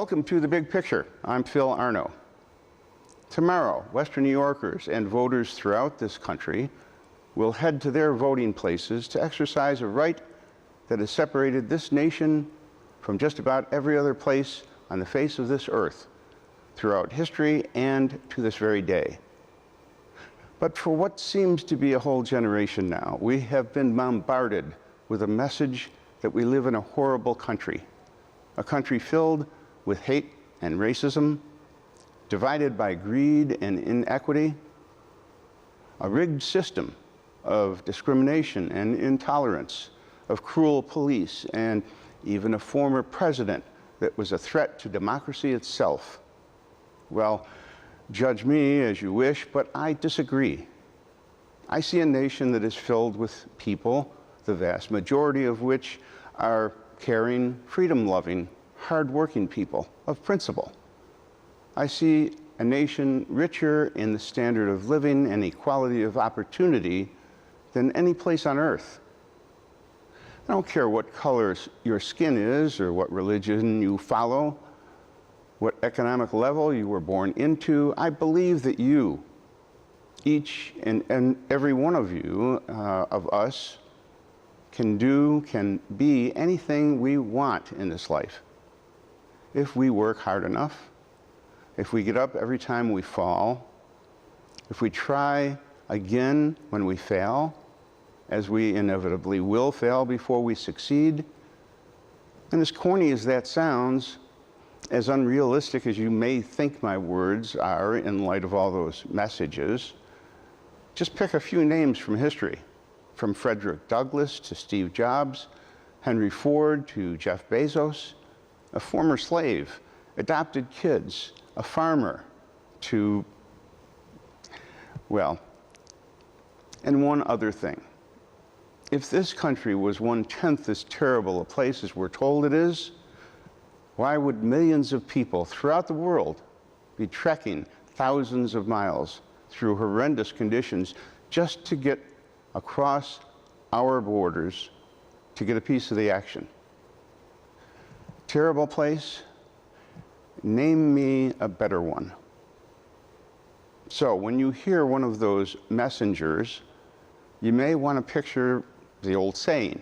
Welcome to The Big Picture. I'm Phil Arno. Tomorrow, Western New Yorkers and voters throughout this country will head to their voting places to exercise a right that has separated this nation from just about every other place on the face of this earth throughout history and to this very day. But for what seems to be a whole generation now, we have been bombarded with a message that we live in a horrible country, a country filled with hate and racism, divided by greed and inequity, a rigged system of discrimination and intolerance, of cruel police, and even a former president that was a threat to democracy itself. Well, judge me as you wish, but I disagree. I see a nation that is filled with people, the vast majority of which are caring, freedom-loving, hard-working people of principle. I see a nation richer in the standard of living and equality of opportunity than any place on earth. I don't care what color your skin is or what religion you follow, what economic level you were born into. I believe that you, each and every one of you, of us, can be anything we want in this life. If we work hard enough, if we get up every time we fall, if we try again when we fail, as we inevitably will fail before we succeed, and as corny as that sounds, as unrealistic as you may think my words are in light of all those messages, just pick a few names from history, from Frederick Douglass to Steve Jobs, Henry Ford to Jeff Bezos, a former slave, adopted kids, a farmer, to, well, and one other thing. If this country was 1/10 as terrible a place as we're told it is, why would millions of people throughout the world be trekking thousands of miles through horrendous conditions just to get across our borders to get a piece of the action? Terrible place? Name me a better one. So when you hear one of those messengers, you may want to picture the old saying,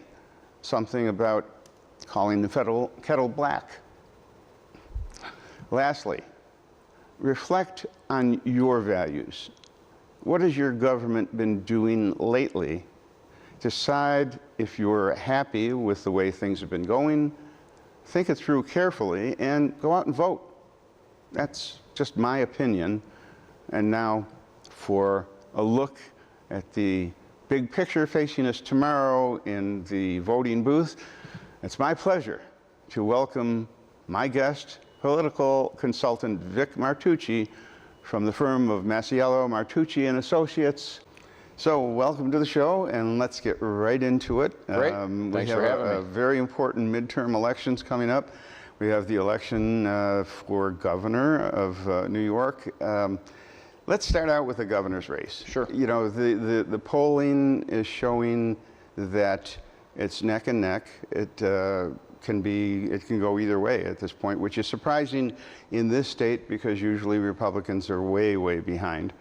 something about calling the kettle black. Lastly, reflect on your values. What has your government been doing lately? Decide if you're happy with the way things have been going, think it through carefully, and go out and vote. That's just my opinion. And now for a look at the big picture facing us tomorrow in the voting booth, it's my pleasure to welcome my guest, political consultant Vic Martucci from the firm of Masiello, Martucci and Associates. So welcome to the show, and let's get right into it. Great. Thanks for having me. We have a very important midterm elections coming up. We have the election for governor of New York. Let's start out with the governor's race. Sure. You know, the polling is showing that it's neck and neck. It can go either way at this point, which is surprising in this state because usually Republicans are way, way behind.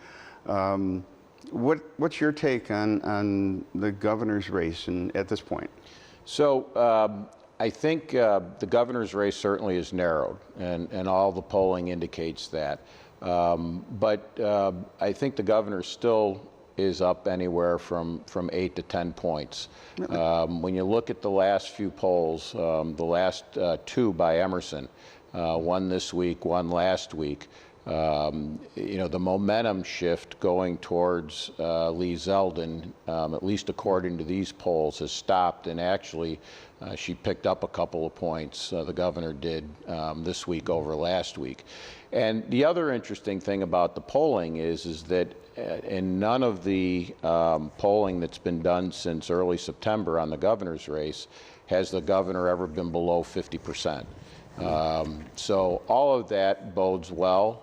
What's your take on the governor's race at this point? So I think the governor's race certainly is narrowed, and all the polling indicates that. But I think the governor still is up anywhere from 8 to 10 points. When you look at the last few polls, the last two by Emerson, one this week, one last week, you know, the momentum shift going towards Lee Zeldin, at least according to these polls, has stopped, and actually she picked up a couple of points, the governor did, this week over last week. And the other interesting thing about the polling is that in none of the polling that's been done since early September on the governor's race has the governor ever been below 50%. So all of that bodes well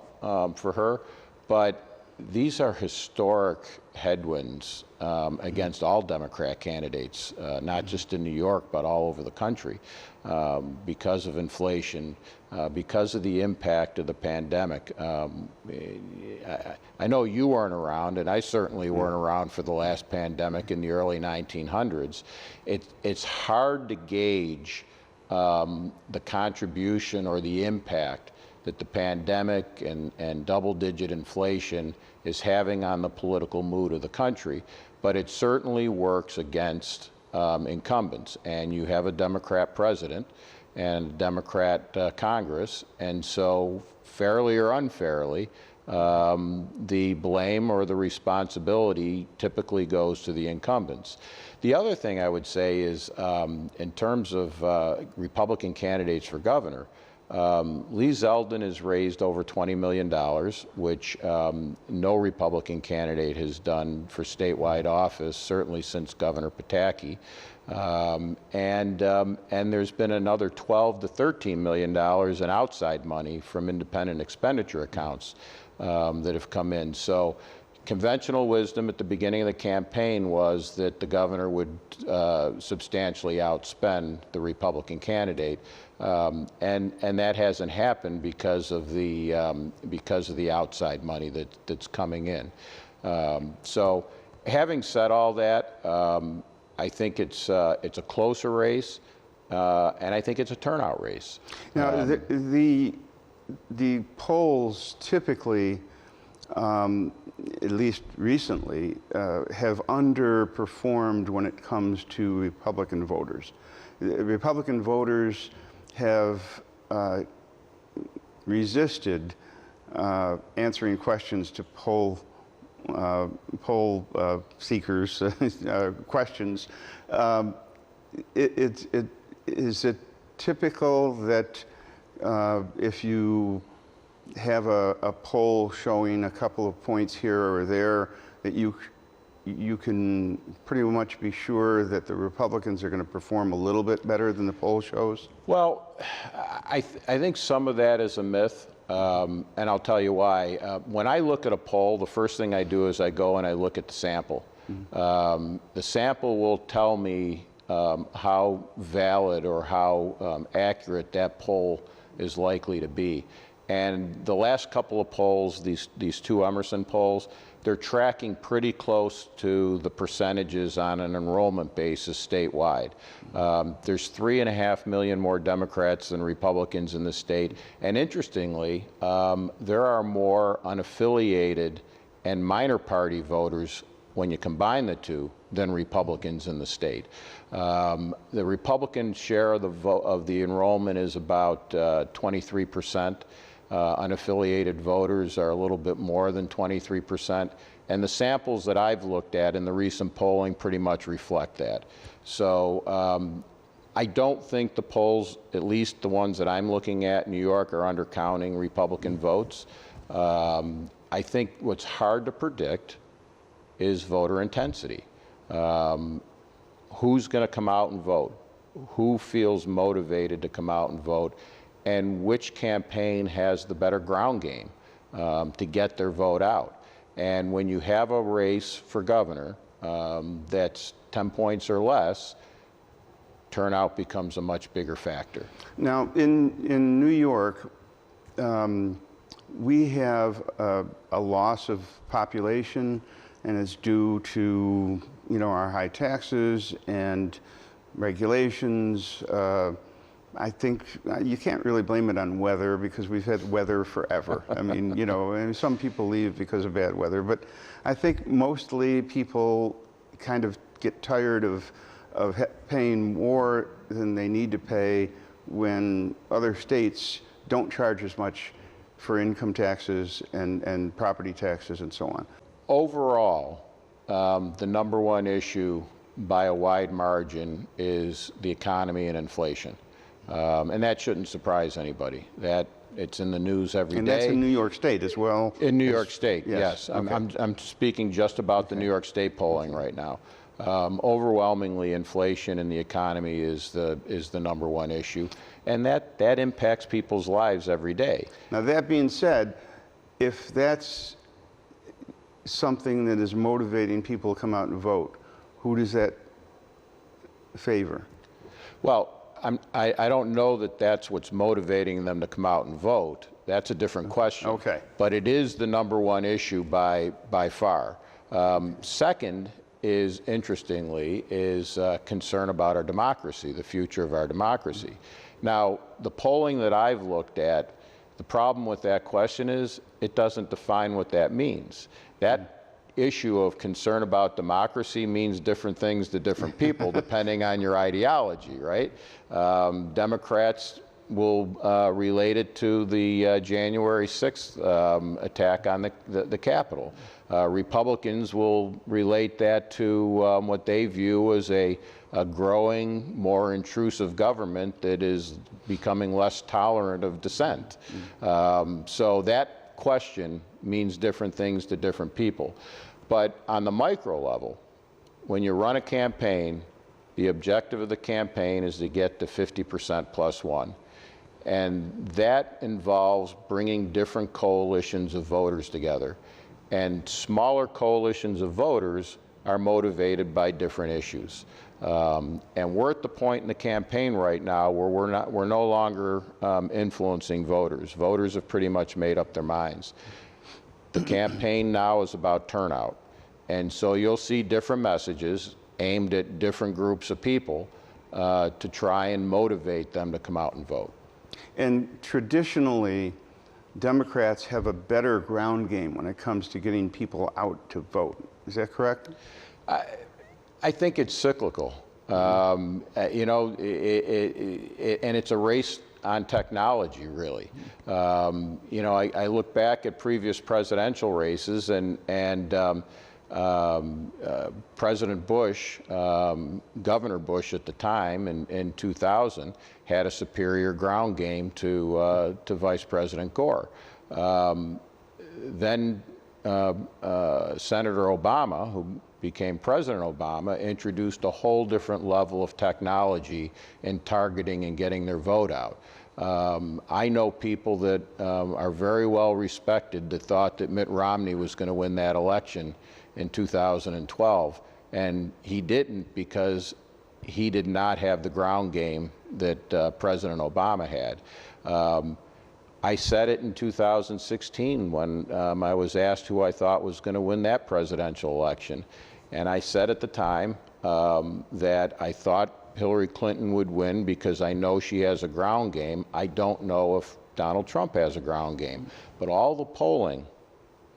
for her, but these are historic headwinds against all Democrat candidates, not just in New York, but all over the country, because of inflation, because of the impact of the pandemic. I know you weren't around, and I certainly weren't around for the last pandemic in the early 1900s. It's hard to gauge the contribution or the impact that the pandemic and double-digit inflation is having on the political mood of the country, but it certainly works against incumbents. And you have a Democrat president and a Democrat Congress, and so fairly or unfairly, the blame or the responsibility typically goes to the incumbents. The other thing I would say is, in terms of Republican candidates for governor, Lee Zeldin has raised over $20 million, which no Republican candidate has done for statewide office, certainly since Governor Pataki. And there's been another $12 to $13 million in outside money from independent expenditure accounts that have come in. So conventional wisdom at the beginning of the campaign was that the governor would substantially outspend the Republican candidate, and that hasn't happened because of the outside money that's coming in. So, having said all that, I think it's a closer race, and I think it's a turnout race. Now, the polls typically, at least recently, have underperformed when it comes to Republican voters. Republican voters have resisted answering questions to poll seekers' questions. Is it typical that if you have a poll showing a couple of points here or there, that you can pretty much be sure that the Republicans are going to perform a little bit better than the poll shows? Well, I think some of that is a myth, and I'll tell you why. When I look at a poll, the first thing I do is I go and I look at the sample. Mm-hmm. The sample will tell me how valid or how accurate that poll is likely to be. And the last couple of polls, these two Emerson polls, they're tracking pretty close to the percentages on an enrollment basis statewide. There's 3.5 million more Democrats than Republicans in the state. And interestingly, there are more unaffiliated and minor party voters when you combine the two than Republicans in the state. The Republican share of the enrollment is about 23%. Unaffiliated voters are a little bit more than 23%. And the samples that I've looked at in the recent polling pretty much reflect that. So I don't think the polls, at least the ones that I'm looking at in New York, are undercounting Republican votes. I think what's hard to predict is voter intensity. Who's going to come out and vote? Who feels motivated to come out and vote? And which campaign has the better ground game to get their vote out? And when you have a race for governor that's 10 points or less, turnout becomes a much bigger factor. Now, in New York, we have a loss of population, and it's due to our high taxes and regulations. I think you can't really blame it on weather, because we've had weather forever. I mean, and some people leave because of bad weather, but I think mostly people kind of get tired of paying more than they need to pay when other states don't charge as much for income taxes and property taxes and so on. Overall, the number one issue by a wide margin is the economy and inflation. And that shouldn't surprise anybody. That it's in the news every day. And that's in New York State as well? In New York State, yes. Okay. I'm speaking just about the New York State polling right now. Overwhelmingly, inflation in the economy is the number one issue, and that impacts people's lives every day. Now, that being said, if that's something that is motivating people to come out and vote, who does that favor? Well, I don't know that that's what's motivating them to come out and vote. That's a different question. Okay. But it is the #1 issue by far. Second is, interestingly, is concern about our democracy, the future of our democracy. Now, the polling that I've looked at, the problem with that question is it doesn't define what that means. That issue of concern about democracy means different things to different people depending on your ideology, right? Democrats will relate it to the January 6th attack on the Capitol. Republicans will relate that to what they view as a growing, more intrusive government that is becoming less tolerant of dissent. So that question means different things to different people. But on the micro level, when you run a campaign, the objective of the campaign is to get to 50% +1. And that involves bringing different coalitions of voters together. And smaller coalitions of voters are motivated by different issues. And we're at the point in the campaign right now where we're no longer influencing voters. Voters have pretty much made up their minds. The campaign now is about turnout. And so you'll see different messages aimed at different groups of people to try and motivate them to come out and vote. And traditionally, Democrats have a better ground game when it comes to getting people out to vote. Is that correct? I think it's cyclical. You know, and it's a race on technology, really. You know, I look back at previous presidential races, and President Bush, Governor Bush at the time in 2000, had a superior ground game to Vice President Gore. Then Senator Obama, who became President Obama, introduced a whole different level of technology in targeting and getting their vote out. I know people that are very well respected that thought that Mitt Romney was going to win that election in 2012, and he didn't because he did not have the ground game that President Obama had. I said it in 2016 when I was asked who I thought was going to win that presidential election. And I said at the time that I thought Hillary Clinton would win because I know she has a ground game. I don't know if Donald Trump has a ground game. But all the polling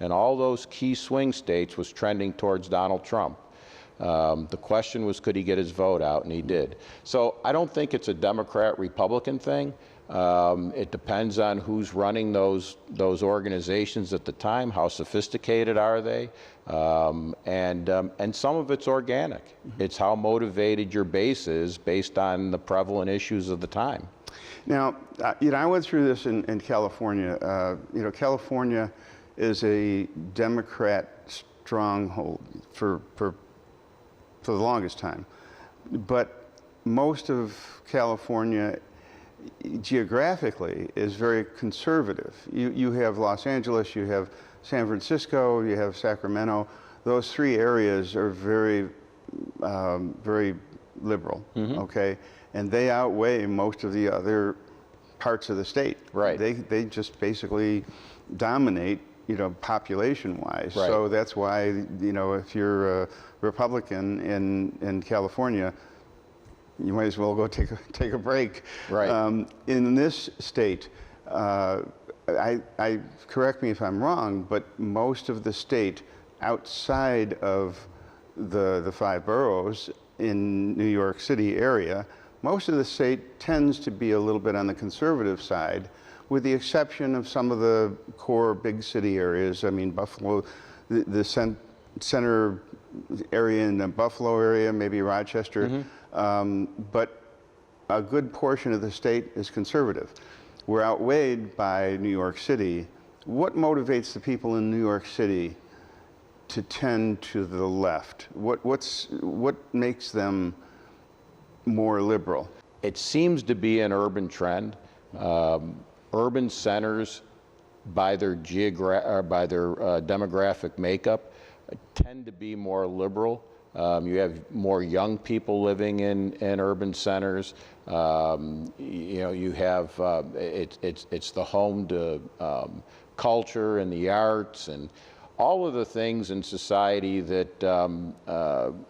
and all those key swing states was trending towards Donald Trump. The question was, could he get his vote out? And he did. So I don't think it's a Democrat-Republican thing. It depends on who's running those organizations at the time, how sophisticated are they, and some of it's organic. It's how motivated your base is based on the prevalent issues of the time. Now, you know, I went through this in California. You know, California is a Democrat stronghold for the longest time, but most of California geographically is very conservative. You have Los Angeles, you have San Francisco, you have Sacramento. Those three areas are very, very liberal, okay? And they outweigh most of the other parts of the state. Right. They just basically dominate, you know, population-wise. Right. So that's why, you know, if you're a Republican in California, you might as well go take a break. Right. In this state, I correct me if I'm wrong, but most of the state outside of the 5 boroughs in New York City area, most of the state tends to be a little bit on the conservative side, with the exception of some of the core big city areas. I mean, Buffalo, the center area in the Buffalo area, maybe Rochester. But a good portion of the state is conservative. We're outweighed by New York City. What motivates the people in New York City to tend to the left? What makes them more liberal? It seems to be an urban trend. Urban centers, by their demographic makeup, tend to be more liberal. You have more young people living in urban centers. You have it's the home to culture and the arts and all of the things in society that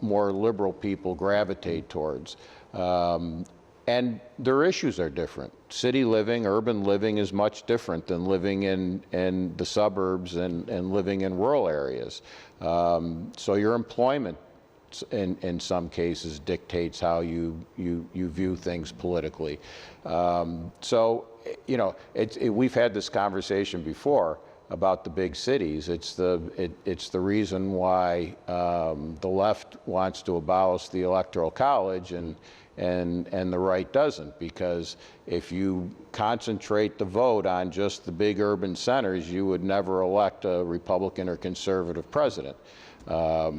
more liberal people gravitate towards. And their issues are different. City living, urban living is much different than living in the suburbs and living in rural areas. So your employment in some cases dictates how you view things politically. We've had this conversation before about the big cities. It's the reason why the left wants to abolish the Electoral College and the right doesn't, because if you concentrate the vote on just the big urban centers, you would never elect a Republican or conservative president. My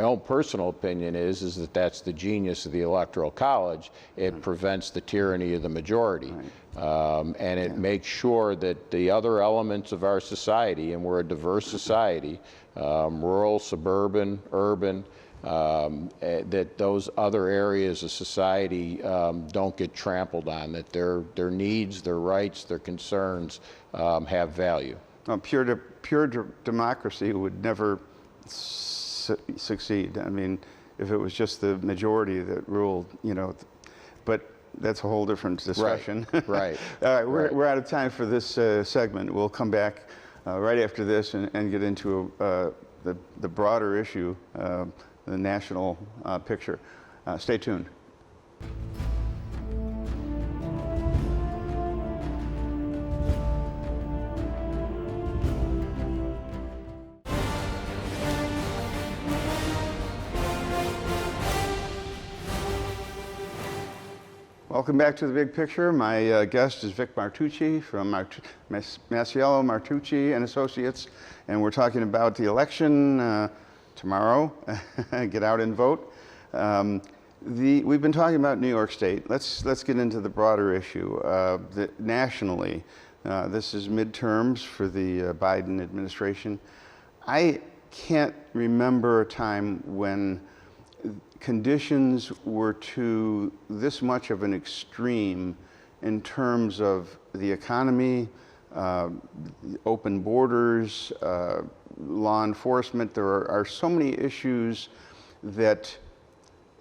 own personal opinion is that that's the genius of the Electoral College. It prevents the tyranny of the majority. And it makes sure that the other elements of our society, and we're a diverse society, rural, suburban, urban, that those other areas of society don't get trampled on, that their needs, their rights, their concerns have value. Pure democracy would never succeed. I mean, if it was just the majority that ruled, but that's a whole different discussion. Right. All right, we're out of time for this segment. We'll come back right after this and get into the broader issue, the national picture. Stay tuned. Welcome back to The Big Picture. My guest is Vic Martucci from Masiello, Martucci and Associates, and we're talking about the election tomorrow. Get out and vote. We've been talking about New York State. Let's get into the broader issue. Nationally, this is midterms for the Biden administration. I can't remember a time when conditions were to this much of an extreme in terms of the economy, open borders, law enforcement. There are so many issues that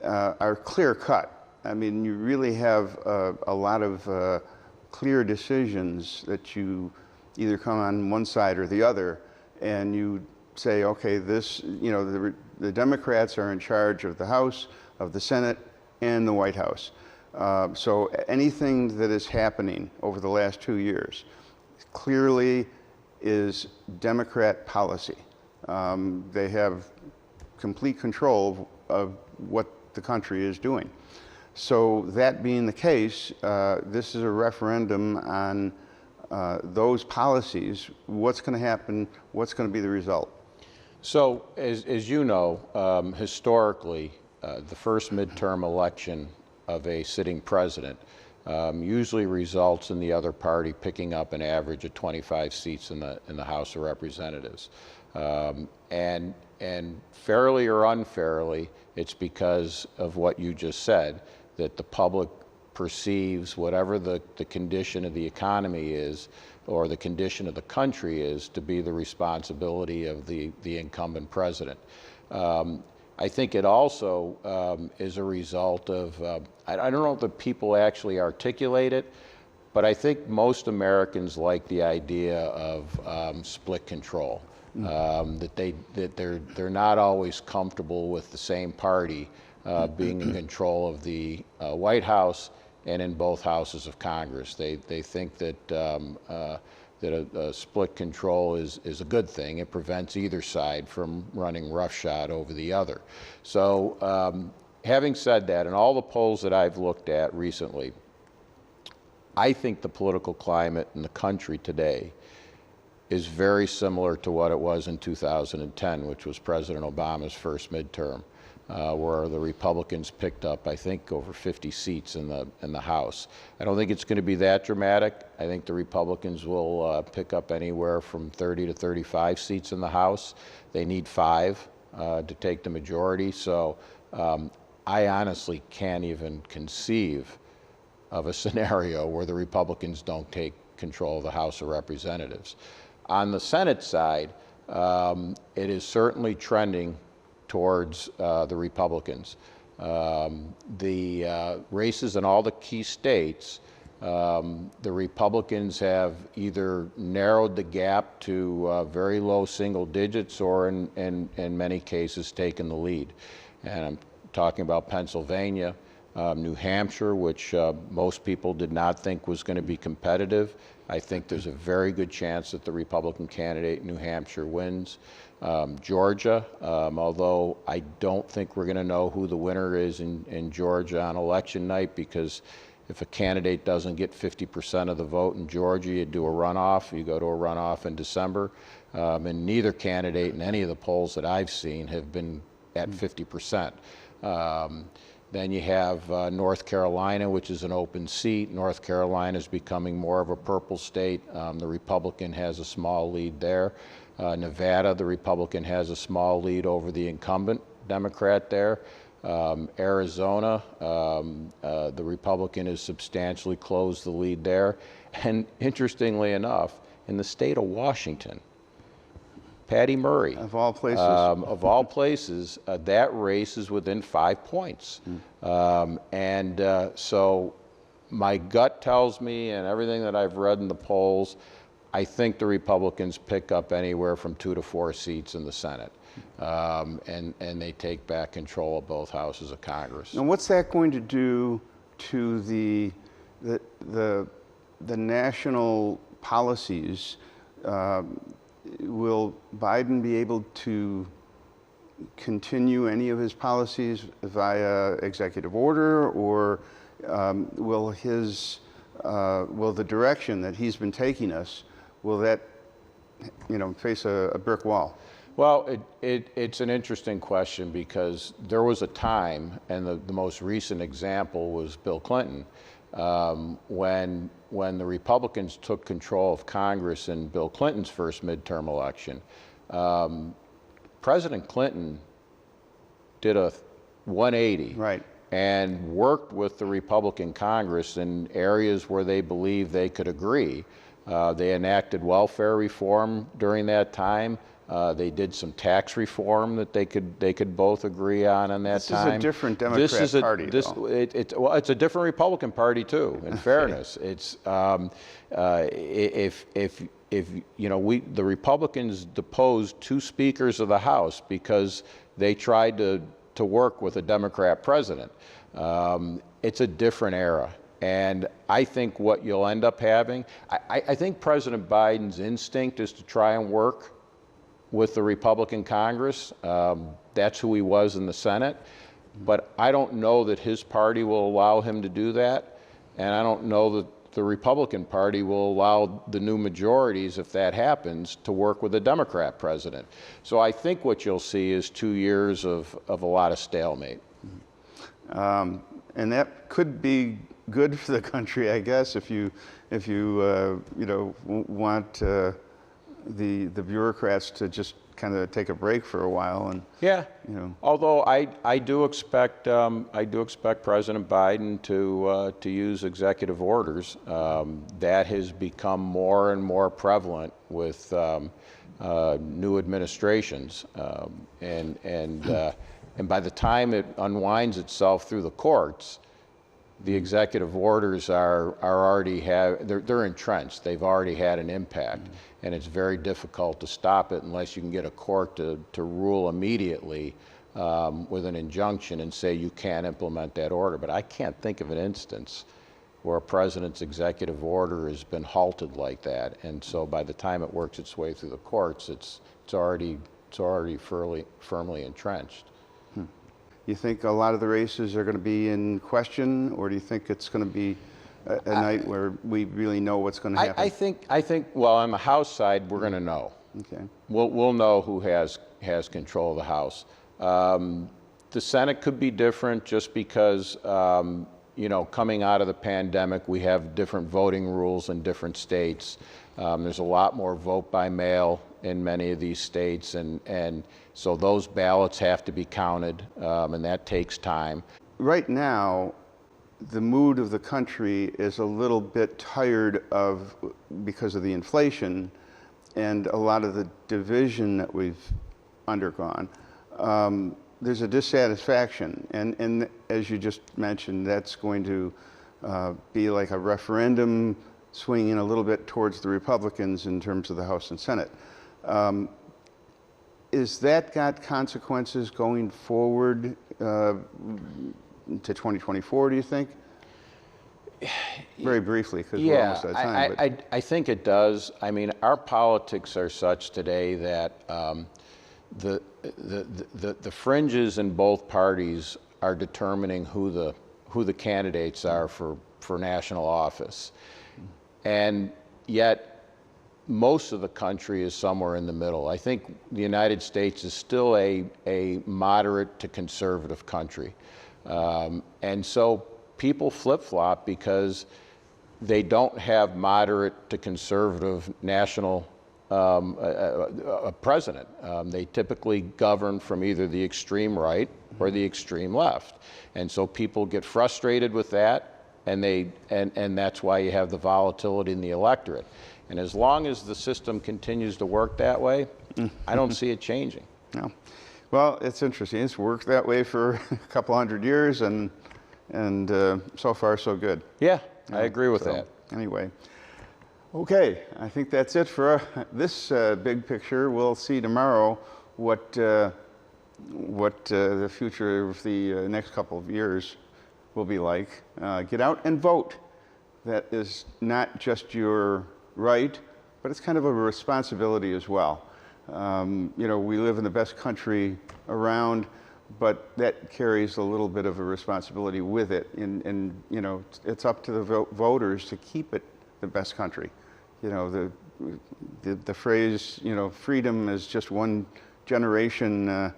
are clear cut. I mean, you really have a lot of clear decisions that you either come on one side or the other, and you say, okay, this, the Democrats are in charge of the House, of the Senate, and the White House. So anything that is happening over the last 2 years clearly is Democrat policy. They have complete control of what the country is doing. So that being the case, this is a referendum on those policies. What's going to happen? What's going to be the result? So, as you know, historically, the first midterm election of a sitting president usually results in the other party picking up an average of 25 seats in the House of Representatives. And fairly or unfairly, it's because of what you just said, that the public perceives whatever the condition of the economy is, or the condition of the country is, to be the responsibility of the incumbent president. I think it also is a result of, I don't know if the people actually articulate it, but I think most Americans like the idea of split control, that they're not always comfortable with the same party being in control of the White House and in both houses of Congress. They think that a split control is a good thing. It prevents either side from running roughshod over the other. So having said that, in all the polls that I've looked at recently, I think the political climate in the country today is very similar to what it was in 2010, which was President Obama's first midterm. where the Republicans picked up, I think, over 50 seats in the House. I don't think it's going to be that dramatic. I think the Republicans will pick up anywhere from 30 to 35 seats in the House. They need 5 to take the majority. So I honestly can't even conceive of a scenario where the Republicans don't take control of the House of Representatives. On the Senate side, it is certainly trending towards the Republicans. The races in all the key states, the Republicans have either narrowed the gap to very low single digits or in many cases taken the lead. And I'm talking about Pennsylvania, New Hampshire, which most people did not think was going to be competitive. I think there's a very good chance that the Republican candidate in New Hampshire wins. Georgia, although I don't think we're going to know who the winner is in Georgia on election night, because if a candidate doesn't get 50% of the vote in Georgia, you do a runoff. You go to a runoff in December. And neither candidate in any of the polls that I've seen have been at 50%. Then you have North Carolina, which is an open seat. North Carolina is becoming more of a purple state. The Republican has a small lead there. Nevada, the Republican has a small lead over the incumbent Democrat there. Arizona, the Republican has substantially closed the lead there. And interestingly enough, in the state of Washington, Patty Murray. Of all places. That race is within 5 points. So my gut tells me, and everything that I've read in the polls, I think the Republicans pick up anywhere from 2 to 4 seats in the Senate. And they take back control of both houses of Congress. And what's that going to do to the national policies? Will Biden be able to continue any of his policies via executive order, or will the direction that he's been taking us, will that, face a brick wall? Well, it's an interesting question, because there was a time, and the most recent example was Bill Clinton, when the Republicans took control of Congress in Bill Clinton's first midterm election. President Clinton did a 180, right, and worked with the Republican Congress in areas where they believed they could agree. They enacted welfare reform during that time. They did some tax reform that they could both agree on that time. This is a different Democrat party, though. It's a different Republican Party too. In fairness, it's the Republicans deposed 2 speakers of the House because they tried to work with a Democrat president. It's a different era. And I think what you'll end up having, I think President Biden's instinct is to try and work with the Republican Congress. That's who he was in the Senate. But I don't know that his party will allow him to do that. And I don't know that the Republican Party will allow the new majorities, if that happens, to work with a Democrat president. So I think what you'll see is 2 years of a lot of stalemate. And that could be good for the country, I guess, if you want the bureaucrats to just kind of take a break for a while, and although I do expect President Biden to use executive orders. That has become more and more prevalent with new administrations, and by the time it unwinds itself through the courts, the executive orders are already they're entrenched. They've already had an impact, and it's very difficult to stop it unless you can get a court to rule immediately with an injunction and say you can't implement that order. But I can't think of an instance where a president's executive order has been halted like that, and so by the time it works its way through the courts, it's already firmly entrenched. You think a lot of the races are going to be in question, or do you think it's going to be a night where we really know what's going to happen? I think. Well, on the House side, we're going to know. Okay. We'll know who has control of the House. The Senate could be different just because, you know, coming out of the pandemic, we have different voting rules in different states. There's a lot more vote by mail in many of these states, and so those ballots have to be counted, and that takes time. Right now, the mood of the country is a little bit tired of, because of the inflation and a lot of the division that we've undergone. There's a dissatisfaction, and as you just mentioned, that's going to be like a referendum swinging a little bit towards the Republicans in terms of the House and Senate. Is that got consequences going forward to 2024, do you think? Very briefly, because we're almost out of time. I think it does. I mean, our politics are such today that the fringes in both parties are determining who the candidates are for national office, and yet most of the country is somewhere in the middle. I think the United States is still a moderate to conservative country, and so people flip-flop because they don't have moderate to conservative national a president. They typically govern from either the extreme right or the extreme left. And so people get frustrated with that, and that's why you have the volatility in the electorate. And as long as the system continues to work that way, I don't see it changing. No. Well, it's interesting. It's worked that way for a couple hundred years, and so far so good. Yeah, I agree with that. Anyway. Okay, I think that's it for this big picture. We'll see tomorrow what the future of the next couple of years will be like. Get out and vote. That is not just your right, but it's kind of a responsibility as well. You know, we live in the best country around, but that carries a little bit of a responsibility with it. And you know, it's up to the voters to keep it the best country. You know, the phrase, you know, freedom is just one generation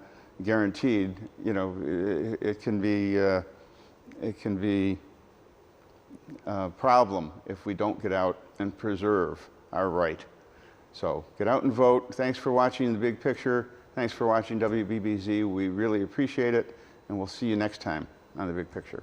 guaranteed. You know, it can be a problem if we don't get out and preserve our right. So get out and vote. Thanks for watching The Big Picture. Thanks for watching WBBZ. We really appreciate it, and we'll see you next time on The Big Picture.